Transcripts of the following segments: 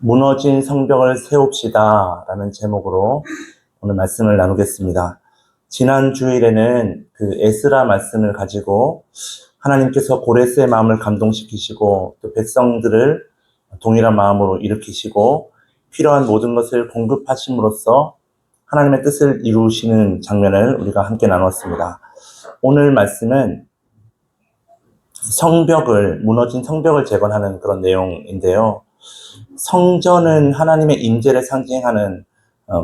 무너진 성벽을 세웁시다 라는 제목으로 오늘 말씀을 나누겠습니다. 지난 주일에는 그 에스라 말씀을 가지고 하나님께서 고레스의 마음을 감동시키시고 또 백성들을 동일한 마음으로 일으키시고 필요한 모든 것을 공급하심으로써 하나님의 뜻을 이루시는 장면을 우리가 함께 나눴습니다. 오늘 말씀은 무너진 성벽을 재건하는 그런 내용인데요. 성전은 하나님의 임재를 상징하는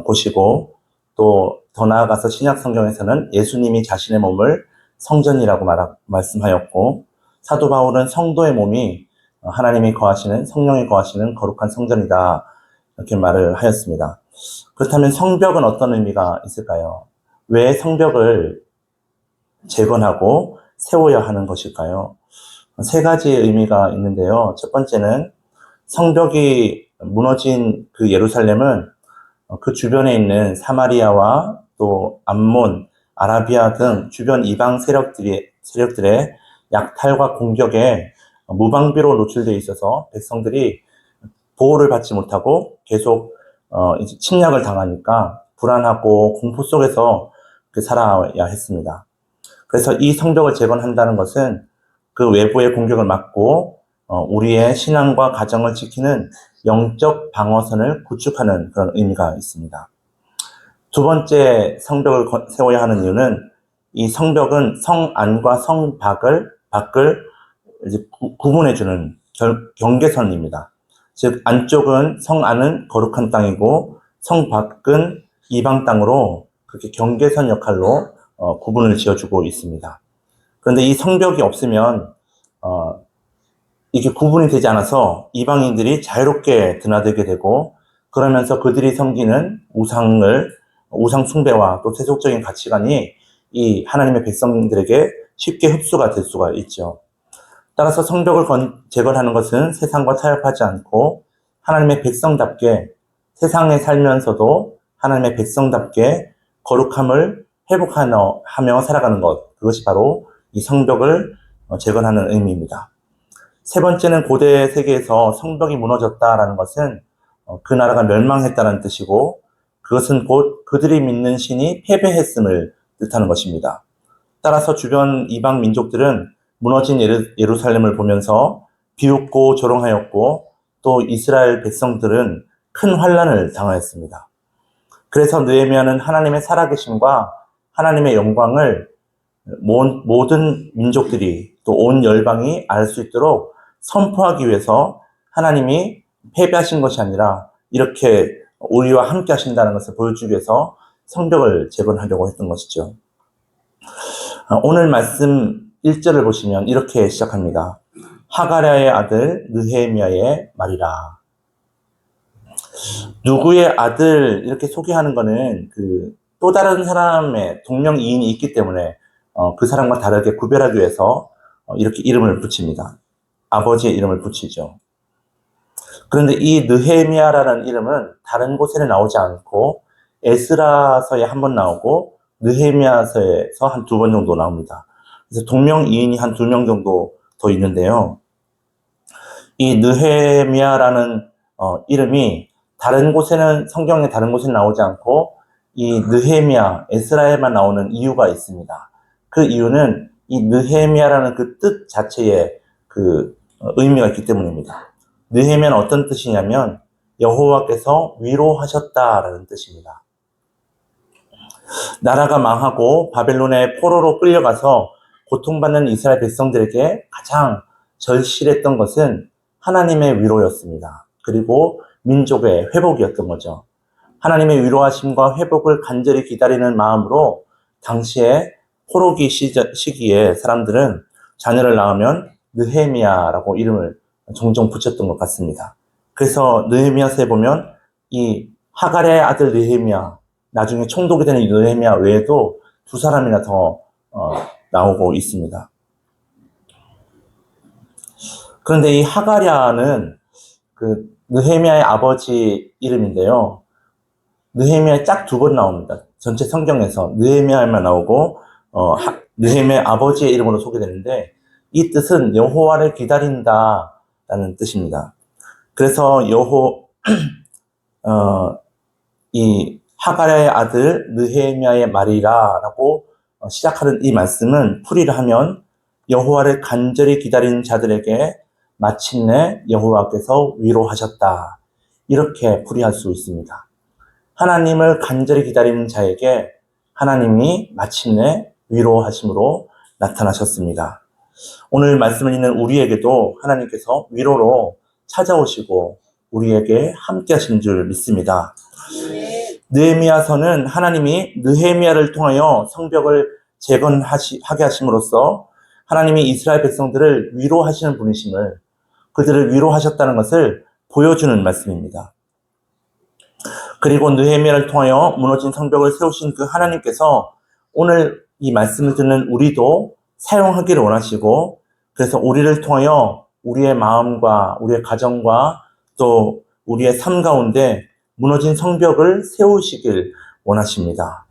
곳이고 또 더 나아가서 신약 성경에서는 예수님이 자신의 몸을 성전이라고 말씀하였고 사도 바울은 성도의 몸이 하나님이 거하시는 성령이 거하시는 거룩한 성전이다 이렇게 말을 하였습니다. 그렇다면 성벽은 어떤 의미가 있을까요? 왜 성벽을 재건하고 세워야 하는 것일까요? 세 가지의 의미가 있는데요. 첫 번째는 성벽이 무너진 그 예루살렘은 그 주변에 있는 사마리아와 또 암몬, 아라비아 등 주변 이방 세력들의 약탈과 공격에 무방비로 노출되어 있어서 백성들이 보호를 받지 못하고 계속 이제 침략을 당하니까 불안하고 공포 속에서 살아야 했습니다. 그래서 이 성벽을 재건한다는 것은 그 외부의 공격을 막고 우리의 신앙과 가정을 지키는 영적 방어선을 구축하는 그런 의미가 있습니다. 두 번째 성벽을 세워야 하는 이유는 이 성벽은 성 안과 성 밖을 이제 구분해주는 경계선입니다. 즉 안쪽은 성 안은 거룩한 땅이고 성 밖은 이방 땅으로 그렇게 경계선 역할로 구분을 지어주고 있습니다. 그런데 이 성벽이 없으면 이게 구분이 되지 않아서 이방인들이 자유롭게 드나들게 되고 그러면서 그들이 섬기는 우상 숭배와 또 세속적인 가치관이 이 하나님의 백성들에게 쉽게 흡수가 될 수가 있죠. 따라서 성벽을 재건하는 것은 세상과 타협하지 않고 하나님의 백성답게 세상에 살면서도 하나님의 백성답게 거룩함을 회복하며 살아가는 것, 그것이 바로 이 성벽을 재건하는 의미입니다. 세 번째는 고대 세계에서 성벽이 무너졌다라는 것은 그 나라가 멸망했다는 뜻이고 그것은 곧 그들이 믿는 신이 패배했음을 뜻하는 것입니다. 따라서 주변 이방 민족들은 무너진 예루살렘을 보면서 비웃고 조롱하였고 또 이스라엘 백성들은 큰 환난을 당하였습니다. 그래서 느헤미야는 하나님의 살아계심과 하나님의 영광을 모든 민족들이 또 온 열방이 알 수 있도록 선포하기 위해서 하나님이 패배하신 것이 아니라 이렇게 우리와 함께 하신다는 것을 보여주기 위해서 성벽을 재건하려고 했던 것이죠. 오늘 말씀 1절을 보시면 이렇게 시작합니다. 하가랴의 아들 느헤미야의 말이라. 누구의 아들 이렇게 소개하는 것은 또 다른 사람의 동명이인이 있기 때문에 그 사람과 다르게 구별하기 위해서 이렇게 이름을 붙입니다. 아버지의 이름을 붙이죠. 그런데 이 느헤미야라는 이름은 다른 곳에는 나오지 않고 에스라서에 한 번 나오고 느헤미야서에서 한 2번 정도 나옵니다. 그래서 동명이인이 한 2명 정도 더 있는데요. 이 느헤미야라는 이름이 성경의 다른 곳에는 나오지 않고 이 느헤미야, 에스라에만 나오는 이유가 있습니다. 그 이유는 이 느헤미야라는 그 뜻 자체에 의미가 있기 때문입니다. 느헤미야는 어떤 뜻이냐면 여호와께서 위로하셨다라는 뜻입니다. 나라가 망하고 바벨론의 포로로 끌려가서 고통받는 이스라엘 백성들에게 가장 절실했던 것은 하나님의 위로였습니다. 그리고 민족의 회복이었던 거죠. 하나님의 위로하심과 회복을 간절히 기다리는 마음으로 당시에 포로기 시기에 사람들은 자녀를 낳으면 느헤미야라고 이름을 종종 붙였던 것 같습니다. 그래서 느헤미야서에 보면 이 하갈의 아들 느헤미야, 나중에 총독이 되는 느헤미야 외에도 2사람이나 더 나오고 있습니다. 그런데 이 하갈야는 느헤미야의 아버지 이름인데요. 느헤미야 짝 2번 나옵니다. 전체 성경에서 느헤미야만 나오고 느헤미야의 아버지의 이름으로 소개되는데 이 뜻은 여호와를 기다린다라는 뜻입니다. 그래서 이 하갈의 아들 느헤미야의 말이라라고 시작하는 이 말씀은 풀이를 하면 여호와를 간절히 기다리는 자들에게 마침내 여호와께서 위로하셨다. 이렇게 풀이할 수 있습니다. 하나님을 간절히 기다리는 자에게 하나님이 마침내 위로하심으로 나타나셨습니다. 오늘 말씀을 읽는 우리에게도 하나님께서 위로로 찾아오시고 우리에게 함께 하신 줄 믿습니다. 느헤미야서는 하나님이 느헤미야를 통하여 성벽을 재건하게 하심으로써 하나님이 이스라엘 백성들을 위로하시는 분이심을, 그들을 위로하셨다는 것을 보여주는 말씀입니다. 그리고 느헤미야를 통하여 무너진 성벽을 세우신 그 하나님께서 오늘 이 말씀을 듣는 우리도 사용하기를 원하시고, 그래서 우리를 통하여 우리의 마음과 우리의 가정과 또 우리의 삶 가운데 무너진 성벽을 세우시길 원하십니다.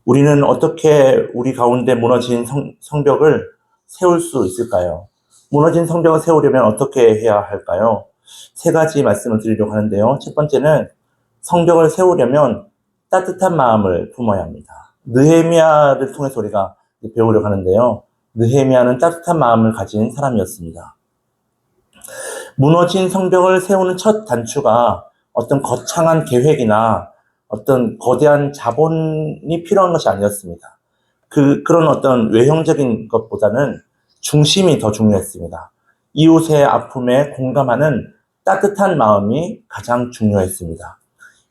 우리는 어떻게 우리 가운데 무너진 성벽을 세울 수 있을까요? 무너진 성벽을 세우려면 어떻게 해야 할까요? 세 가지 말씀을 드리려고 하는데요. 첫 번째는 성벽을 세우려면 따뜻한 마음을 품어야 합니다. 느헤미야를 통해서 우리가 배우려고 하는데요. 느헤미야는 따뜻한 마음을 가진 사람이었습니다. 무너진 성벽을 세우는 첫 단추가 어떤 거창한 계획이나 어떤 거대한 자본이 필요한 것이 아니었습니다. 그런 어떤 외형적인 것보다는 중심이 더 중요했습니다. 이웃의 아픔에 공감하는 따뜻한 마음이 가장 중요했습니다.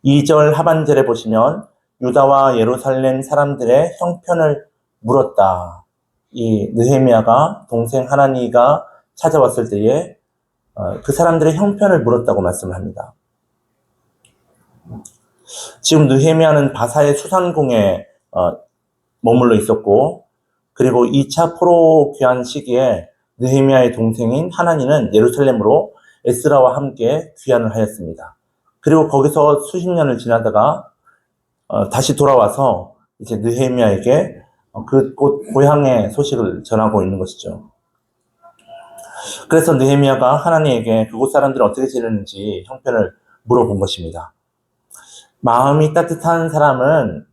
2절 하반절에 보시면 유다와 예루살렘 사람들의 형편을 물었다. 이 느헤미야가 동생 하나니가 찾아왔을 때에 그 사람들의 형편을 물었다고 말씀을 합니다. 지금 느헤미야는 바사의 수산궁에 머물러 있었고, 그리고 2차 포로 귀환 시기에 느헤미야의 동생인 하나니는 예루살렘으로 에스라와 함께 귀환을 하였습니다. 그리고 거기서 수십 년을 지나다가 다시 돌아와서 이제 느헤미야에게 그곳 고향의 소식을 전하고 있는 것이죠. 그래서 느헤미야가 하나님에게 그곳 사람들은 어떻게 지내는지 형편을 물어본 것입니다. 마음이 따뜻한 사람은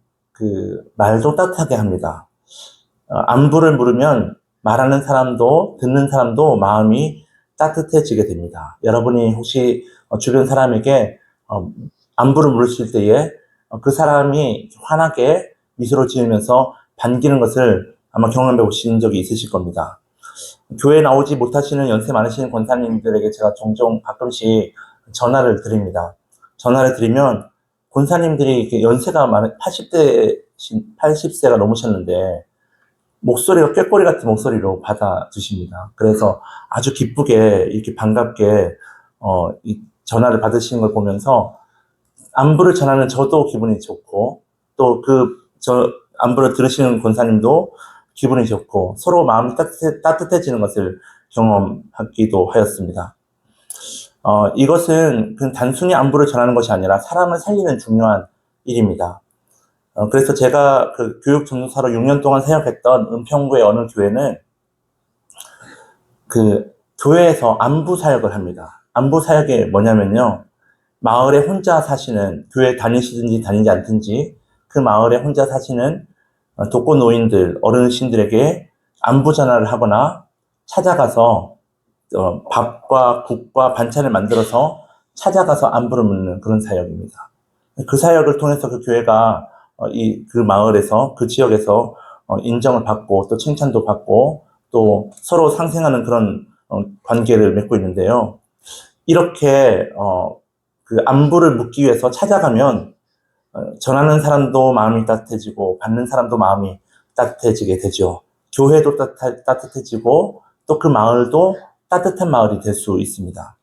말도 따뜻하게 합니다. 안부를 물으면 말하는 사람도 듣는 사람도 마음이 따뜻해지게 됩니다. 여러분이 혹시 주변 사람에게 안부를 물으실 때에 그 사람이 환하게 미소를 지으면서 반기는 것을 아마 경험해 보신 적이 있으실 겁니다. 교회에 나오지 못하시는 연세 많으신 권사님들에게 제가 종종 가끔씩 전화를 드립니다. 전화를 드리면 권사님들이 이렇게 연세가 많은 80세가 넘으셨는데 목소리가 꾀꼬리 같은 목소리로 받아주십니다. 그래서 아주 기쁘게 이렇게 반갑게 이 전화를 받으시는 걸 보면서 안부를 전하는 저도 기분이 좋고 또 안부를 들으시는 권사님도 기분이 좋고 서로 마음이 따뜻해지는 것을 경험하기도 하였습니다. 이것은 그냥 단순히 안부를 전하는 것이 아니라 사람을 살리는 중요한 일입니다. 그래서 제가 그 교육 전도사로 6년 동안 사역했던 은평구의 어느 교회는 그 교회에서 안부 사역을 합니다. 안부 사역이 뭐냐면요. 마을에 혼자 사시는, 교회 다니시든지 다니지 않든지 그 마을에 혼자 사시는 독거노인들, 어르신들에게 안부 전화를 하거나 찾아가서 밥과 국과 반찬을 만들어서 찾아가서 안부를 묻는 그런 사역입니다. 그 사역을 통해서 그 교회가 그 마을에서, 그 지역에서 인정을 받고 또 칭찬도 받고 또 서로 상생하는 그런 관계를 맺고 있는데요. 이렇게 그 안부를 묻기 위해서 찾아가면 전하는 사람도 마음이 따뜻해지고 받는 사람도 마음이 따뜻해지게 되죠. 교회도 따뜻해지고 또 그 마을도 따뜻한 마을이 될 수 있습니다.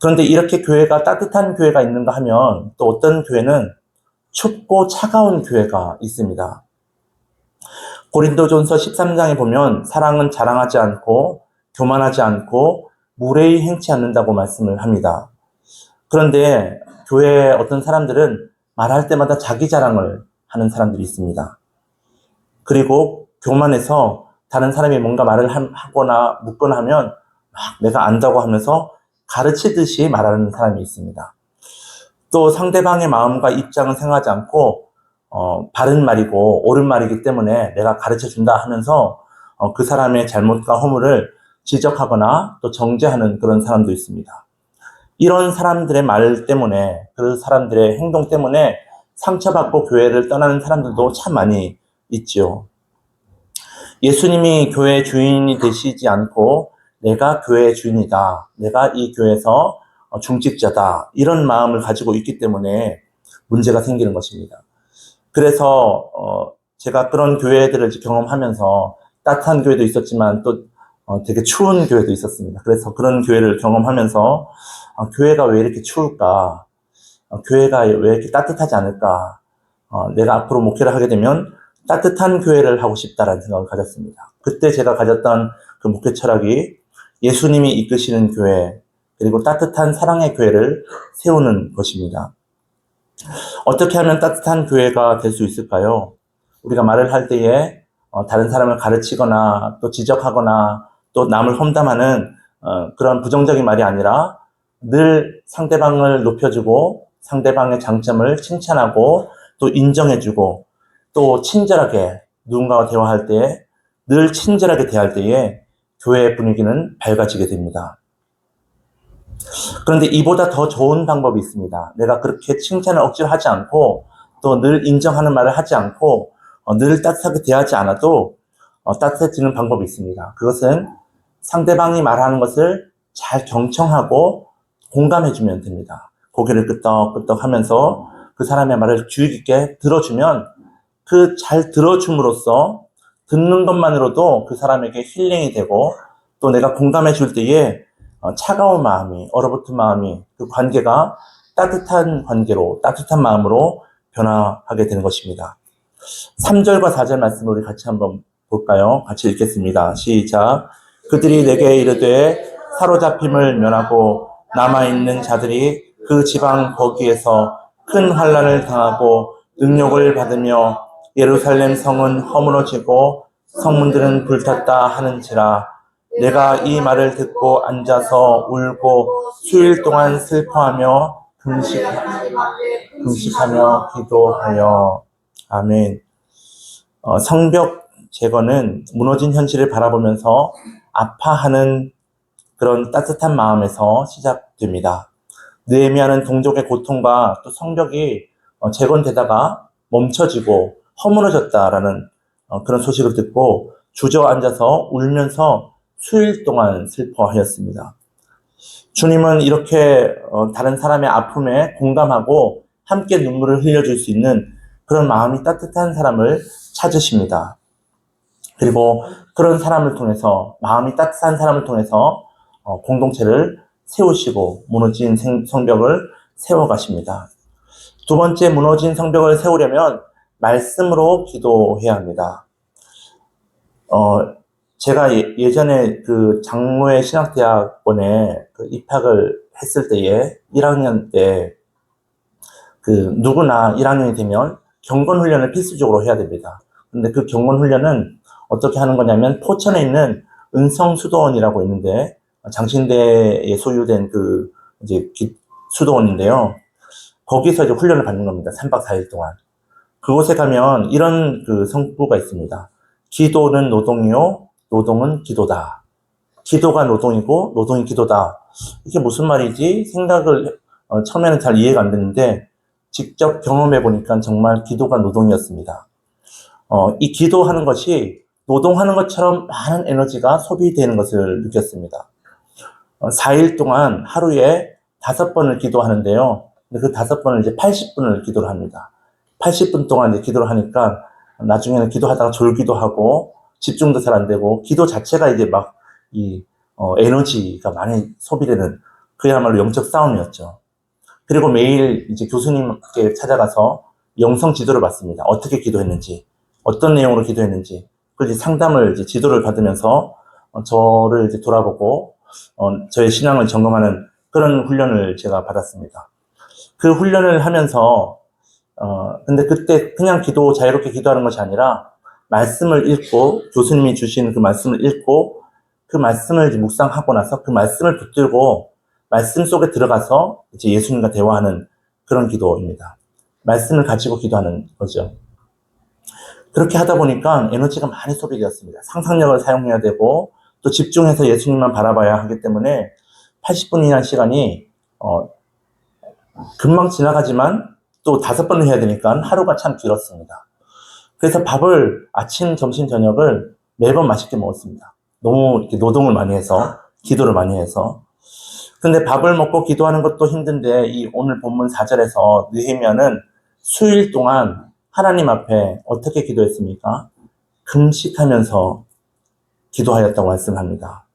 그런데 이렇게 교회가 따뜻한 교회가 있는가 하면 또 어떤 교회는 춥고 차가운 교회가 있습니다. 고린도전서 13장에 보면 사랑은 자랑하지 않고 교만하지 않고 무례히 행치 않는다고 말씀을 합니다. 그런데 교회에 어떤 사람들은 말할 때마다 자기 자랑을 하는 사람들이 있습니다. 그리고 교만해서 다른 사람이 뭔가 말을 하거나 묻거나 하면 막 내가 안다고 하면서 가르치듯이 말하는 사람이 있습니다. 또 상대방의 마음과 입장을 생각하지 않고 바른 말이고 옳은 말이기 때문에 내가 가르쳐 준다 하면서 그 사람의 잘못과 허물을 지적하거나 또 정죄하는 그런 사람도 있습니다. 이런 사람들의 말 때문에, 그 사람들의 행동 때문에 상처받고 교회를 떠나는 사람들도 참 많이 있죠. 예수님이 교회의 주인이 되시지 않고 내가 교회의 주인이다, 내가 이 교회에서 중직자다, 이런 마음을 가지고 있기 때문에 문제가 생기는 것입니다. 그래서 제가 그런 교회들을 경험하면서 따뜻한 교회도 있었지만 또 되게 추운 교회도 있었습니다. 그래서 그런 교회를 경험하면서 교회가 왜 이렇게 추울까? 교회가 왜 이렇게 따뜻하지 않을까? 내가 앞으로 목회를 하게 되면 따뜻한 교회를 하고 싶다라는 생각을 가졌습니다. 그때 제가 가졌던 그 목회 철학이 예수님이 이끄시는 교회, 그리고 따뜻한 사랑의 교회를 세우는 것입니다. 어떻게 하면 따뜻한 교회가 될 수 있을까요? 우리가 말을 할 때에 다른 사람을 가르치거나 또 지적하거나 또 남을 험담하는 그런 부정적인 말이 아니라 늘 상대방을 높여주고 상대방의 장점을 칭찬하고 또 인정해주고 또 친절하게 누군가와 대화할 때 늘 친절하게 대할 때에 교회의 분위기는 밝아지게 됩니다. 그런데 이보다 더 좋은 방법이 있습니다. 내가 그렇게 칭찬을 억지로 하지 않고 또 늘 인정하는 말을 하지 않고 늘 따뜻하게 대하지 않아도 따뜻해지는 방법이 있습니다. 그것은 상대방이 말하는 것을 잘 경청하고 공감해주면 됩니다. 고개를 끄덕끄덕 하면서 그 사람의 말을 주의 깊게 들어주면 그 잘 들어줌으로써 듣는 것만으로도 그 사람에게 힐링이 되고 또 내가 공감해 줄 때에 차가운 마음이, 얼어붙은 마음이, 그 관계가 따뜻한 관계로, 따뜻한 마음으로 변화하게 되는 것입니다. 3절과 4절 말씀을 우리 같이 한번 볼까요? 같이 읽겠습니다. 시작. 그들이 내게 이르되 사로잡힘을 면하고 남아있는 자들이 그 지방 거기에서 큰 환난을 당하고 능욕을 받으며 예루살렘 성은 허물어지고 성문들은 불탔다 하는지라. 내가 이 말을 듣고 앉아서 울고 수일 동안 슬퍼하며 금식하며 기도하여. 아멘. 성벽 제거는 무너진 현실을 바라보면서 아파하는 그런 따뜻한 마음에서 시작됩니다. 느헤미야는 동족의 고통과 또 성벽이 재건되다가 멈춰지고 허물어졌다라는 그런 소식을 듣고 주저앉아서 울면서 수일 동안 슬퍼하였습니다. 주님은 이렇게 다른 사람의 아픔에 공감하고 함께 눈물을 흘려줄 수 있는 그런 마음이 따뜻한 사람을 찾으십니다. 그리고 그런 사람을 통해서, 마음이 따뜻한 사람을 통해서 공동체를 세우시고 무너진 성벽을 세워가십니다. 두 번째, 무너진 성벽을 세우려면 말씀으로 기도해야 합니다. 제가 예전에 그 장로회 신학대학원에 입학을 했을 때에 1학년 때 누구나 1학년이 되면 경건훈련을 필수적으로 해야 됩니다. 근데 그 경건훈련은 어떻게 하는 거냐면 포천에 있는 은성수도원이라고 있는데 장신대에 소유된 이제 수도원인데요. 거기서 이제 훈련을 받는 겁니다. 3박 4일 동안. 그곳에 가면 이런 성구가 있습니다. 기도는 노동이요, 노동은 기도다. 기도가 노동이고 노동이 기도다. 이게 무슨 말이지? 생각을 처음에는 잘 이해가 안 됐는데 직접 경험해 보니까 정말 기도가 노동이었습니다. 이 기도하는 것이 노동하는 것처럼 많은 에너지가 소비되는 것을 느꼈습니다. 4일 동안 하루에 5번을 기도하는데요. 근데 그 5번을 이제 80분을 기도를 합니다. 80분 동안 이제 기도를 하니까 나중에는 기도하다가 졸기도 하고 집중도 잘 안 되고 기도 자체가 이제 막 에너지가 많이 소비되는 그야말로 영적 싸움이었죠. 그리고 매일 이제 교수님께 찾아가서 영성 지도를 받습니다. 어떻게 기도했는지, 어떤 내용으로 기도했는지, 그 이제 상담을 이제 지도를 받으면서 저를 이제 돌아보고 저의 신앙을 점검하는 그런 훈련을 제가 받았습니다. 그 훈련을 하면서 근데 그때 그냥 자유롭게 기도하는 것이 아니라 말씀을 읽고 교수님이 주신 그 말씀을 읽고 그 말씀을 이제 묵상하고 나서 그 말씀을 붙들고 말씀 속에 들어가서 이제 예수님과 대화하는 그런 기도입니다. 말씀을 가지고 기도하는 거죠. 그렇게 하다 보니까 에너지가 많이 소비되었습니다. 상상력을 사용해야 되고 또 집중해서 예수님만 바라봐야 하기 때문에 80분이라는 시간이 금방 지나가지만 또 5번을 해야 되니까 하루가 참 길었습니다. 그래서 밥을 아침, 점심, 저녁을 매번 맛있게 먹었습니다. 너무 이렇게 노동을 많이 해서, 기도를 많이 해서. 근데 밥을 먹고 기도하는 것도 힘든데 이 오늘 본문 4절에서 느헤미야는 수일 동안 하나님 앞에 어떻게 기도했습니까? 금식하면서 기도하였다고 말씀합니다.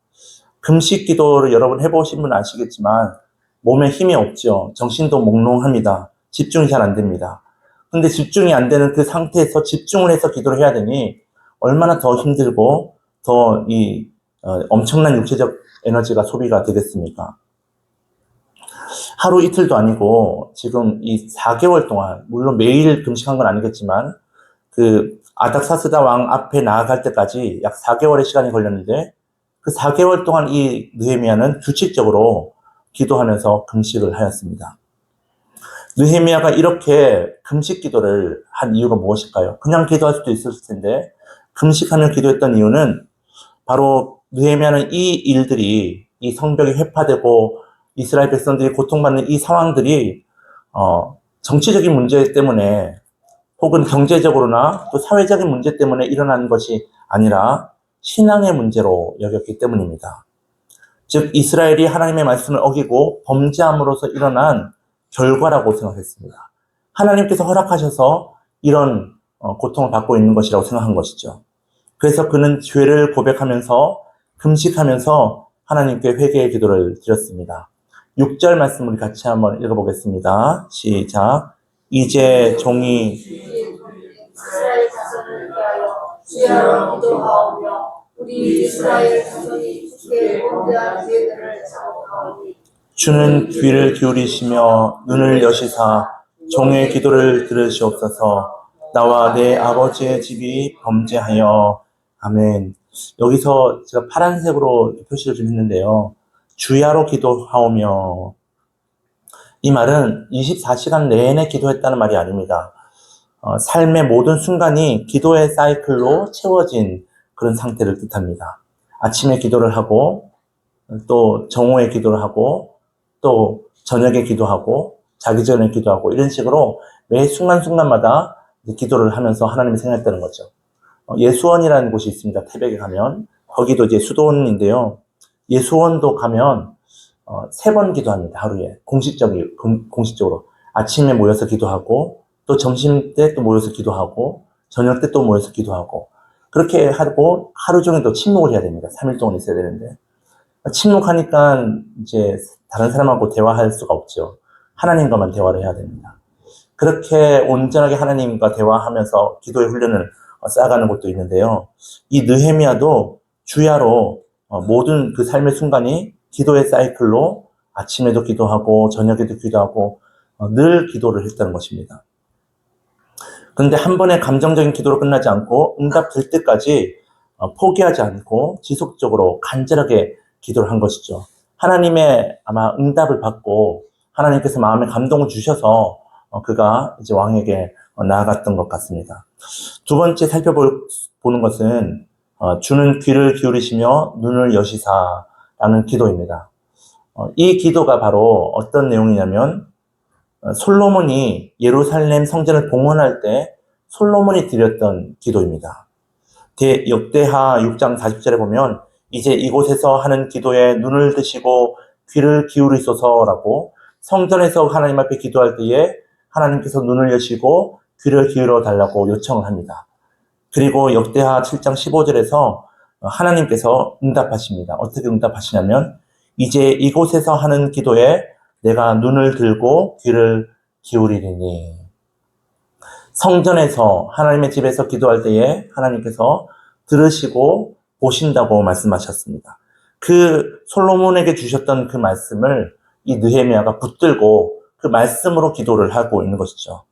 금식 기도를 여러분 해보신 분 아시겠지만 몸에 힘이 없죠. 정신도 몽롱합니다. 집중이 잘 안 됩니다. 근데 집중이 안 되는 그 상태에서 집중을 해서 기도를 해야 되니 얼마나 더 힘들고 더 엄청난 육체적 에너지가 소비가 되겠습니까? 하루 이틀도 아니고 지금 이 4개월 동안, 물론 매일 금식한 건 아니겠지만 그 아닥사스다 왕 앞에 나아갈 때까지 약 4개월의 시간이 걸렸는데 그 4개월 동안 이 느헤미야는 규칙적으로 기도하면서 금식을 하였습니다. 느헤미야가 이렇게 금식 기도를 한 이유가 무엇일까요? 그냥 기도할 수도 있었을 텐데 금식하며 기도했던 이유는 바로 느헤미야는 이 일들이, 이 성벽이 회파되고 이스라엘 백성들이 고통받는 이 상황들이 정치적인 문제 때문에 혹은 경제적으로나 또 사회적인 문제 때문에 일어난 것이 아니라 신앙의 문제로 여겼기 때문입니다. 즉 이스라엘이 하나님의 말씀을 어기고 범죄함으로써 일어난 결과라고 생각했습니다. 하나님께서 허락하셔서 이런 고통을 받고 있는 것이라고 생각한 것이죠. 그래서 그는 죄를 고백하면서 금식하면서 하나님께 회개의 기도를 드렸습니다. 6절 말씀 우리 같이 한번 읽어보겠습니다. 시작. 이제 종이 이스라엘 자손을 위하여 주야로 기도하오며 우리 이스라엘 자손이 주께 범죄한 죄들을 자복하오니 주는 귀를 기울이시며 눈을 여시사 종의 기도를 들으시옵소서. 나와 내 아버지의 집이 범죄하여. 아멘. 여기서 제가 파란색으로 표시를 좀 했는데요. 주야로 기도하오며, 이 말은 24시간 내내 기도했다는 말이 아닙니다. 삶의 모든 순간이 기도의 사이클로 채워진 그런 상태를 뜻합니다. 아침에 기도를 하고 또 정오에 기도를 하고 또 저녁에 기도하고 자기 전에 기도하고 이런 식으로 매 순간순간마다 기도를 하면서 하나님을 생각했다는 거죠. 예수원이라는 곳이 있습니다. 태백에 가면 거기도 이제 수도원인데요. 예수원도 가면 3번 기도합니다. 하루에 공식적으로 아침에 모여서 기도하고 또 점심 때 또 모여서 기도하고 저녁 때 또 모여서 기도하고 그렇게 하고 하루 종일 또 침묵을 해야 됩니다. 3일 동안 있어야 되는데 침묵하니까 이제 다른 사람하고 대화할 수가 없죠. 하나님과만 대화를 해야 됩니다. 그렇게 온전하게 하나님과 대화하면서 기도의 훈련을 쌓아가는 것도 있는데요. 이 느헤미야도 주야로 모든 그 삶의 순간이 기도의 사이클로 아침에도 기도하고 저녁에도 기도하고 늘 기도를 했다는 것입니다. 그런데 한 번의 감정적인 기도로 끝나지 않고 응답될 때까지 포기하지 않고 지속적으로 간절하게 기도를 한 것이죠. 하나님의 아마 응답을 받고 하나님께서 마음에 감동을 주셔서 그가 이제 왕에게 나아갔던 것 같습니다. 두 번째 살펴보는 것은 주는 귀를 기울이시며 눈을 여시사라는 기도입니다. 이 기도가 바로 어떤 내용이냐면 솔로몬이 예루살렘 성전을 봉헌할 때 솔로몬이 드렸던 기도입니다. 역대하 6장 40절에 보면 이제 이곳에서 하는 기도에 눈을 드시고 귀를 기울이소서라고 성전에서 하나님 앞에 기도할 때에 하나님께서 눈을 여시고 귀를 기울여 달라고 요청을 합니다. 그리고 역대하 7장 15절에서 하나님께서 응답하십니다. 어떻게 응답하시냐면 이제 이곳에서 하는 기도에 내가 눈을 들고 귀를 기울이리니. 성전에서 하나님의 집에서 기도할 때에 하나님께서 들으시고 보신다고 말씀하셨습니다. 그 솔로몬에게 주셨던 그 말씀을 이 느헤미야가 붙들고 그 말씀으로 기도를 하고 있는 것이죠.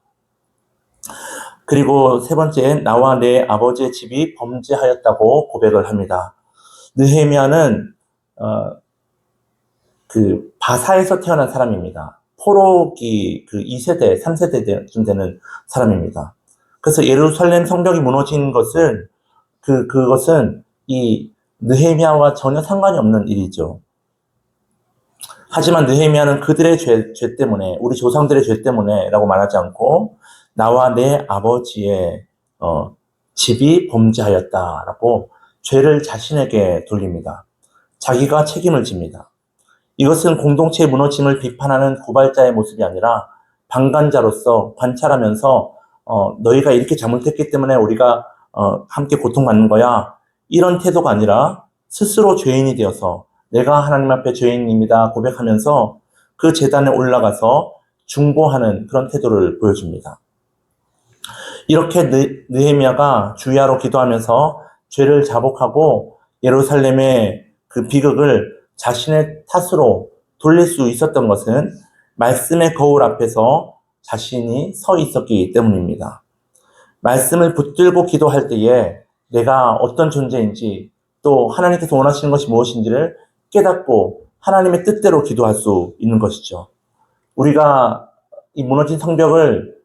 그리고 세 번째, 나와 내 아버지의 집이 범죄하였다고 고백을 합니다. 느헤미야는 그 바사에서 태어난 사람입니다. 포로기 그 2세대, 3세대쯤 되는 사람입니다. 그래서 예루살렘 성벽이 무너진 것을 그것은 이 느헤미야와 전혀 상관이 없는 일이죠. 하지만 느헤미야는 그들의 죄 때문에, 우리 조상들의 죄 때문에라고 말하지 않고 나와 내 아버지의 집이 범죄하였다라고 죄를 자신에게 돌립니다. 자기가 책임을 집니다. 이것은 공동체의 무너짐을 비판하는 고발자의 모습이 아니라 방관자로서 관찰하면서 너희가 이렇게 잘못했기 때문에 우리가 함께 고통받는 거야. 이런 태도가 아니라 스스로 죄인이 되어서 내가 하나님 앞에 죄인입니다 고백하면서 그 제단에 올라가서 중보하는 그런 태도를 보여줍니다. 이렇게 느헤미야가 주야로 기도하면서 죄를 자복하고 예루살렘의 그 비극을 자신의 탓으로 돌릴 수 있었던 것은 말씀의 거울 앞에서 자신이 서 있었기 때문입니다. 말씀을 붙들고 기도할 때에 내가 어떤 존재인지 또 하나님께서 원하시는 것이 무엇인지를 깨닫고 하나님의 뜻대로 기도할 수 있는 것이죠. 우리가 이 무너진 성벽을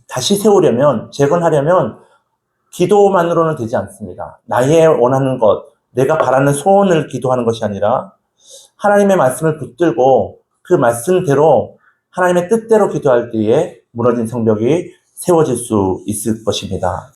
다시 세우려면, 재건하려면 기도만으로는 되지 않습니다. 나의 원하는 것, 내가 바라는 소원을 기도하는 것이 아니라 하나님의 말씀을 붙들고 그 말씀대로 하나님의 뜻대로 기도할 때에 무너진 성벽이 세워질 수 있을 것입니다.